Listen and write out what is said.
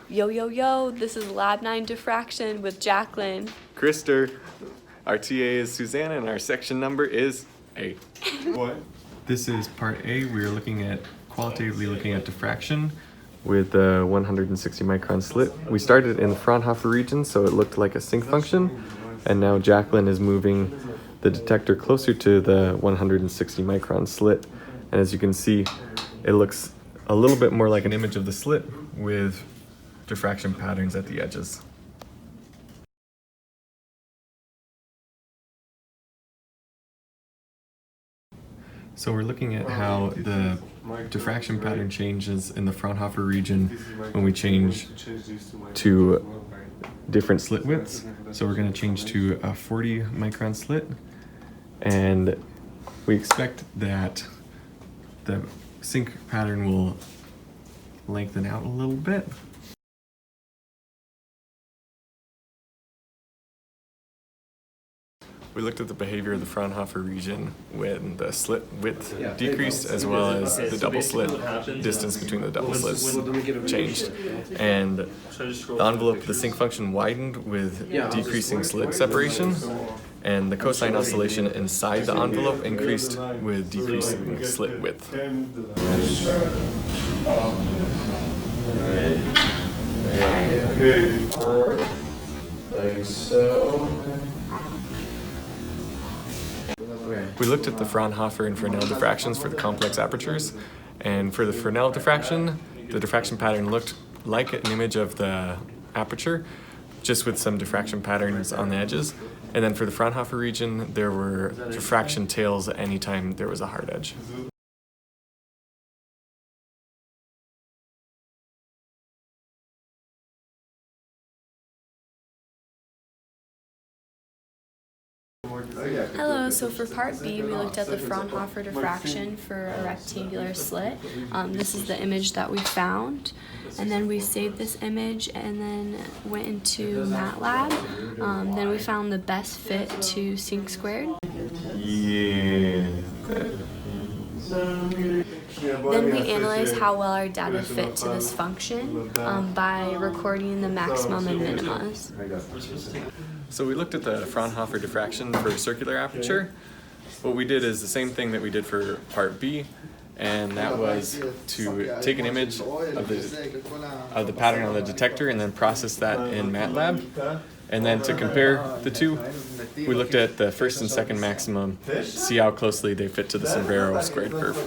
Yo, this is Lab 9 Diffraction with Jacqueline. Krister. Our TA is Susanna and our section number is A. What? This is part A. We're qualitatively looking at diffraction with a 160 micron slit. We started in the Fraunhofer region, so it looked like a sync function, and now Jacqueline is moving the detector closer to the 160 micron slit. And as you can see, it looks a little bit more like an image of the slit with diffraction patterns at the edges. So we're looking at how the diffraction pattern changes in the Fraunhofer region when we change to different slit widths. So we're going to change to a 40 micron slit, and we expect that the sync pattern will lengthen out a little bit. We looked at the behavior of the Fraunhofer region when the slit width decreased, as well as the double slit distance between the double slits changed. And the envelope of the sync function widened with decreasing slit separation, and the cosine oscillation inside the envelope increased with decreasing slit width. We looked at the Fraunhofer and Fresnel diffractions for the complex apertures, and for the Fresnel diffraction, the diffraction pattern looked like an image of the aperture, just with some diffraction patterns on the edges. And then for the Fraunhofer region, there were diffraction tails anytime there was a hard edge. Hello, so for part B, we looked at the Fraunhofer diffraction for a rectangular slit. This is the image that we found. And then we saved this image and then went into MATLAB. Then we found the best fit to sync squared. Yeah. Then we analyzed how well our data fit to this function by recording the maximum and minimas. So we looked at the Fraunhofer diffraction for circular aperture. What we did is the same thing that we did for part B, and that was to take an image of the pattern on the detector and then process that in MATLAB. And then to compare the two, we looked at the first and second maximum, see how closely they fit to the sombrero squared curve.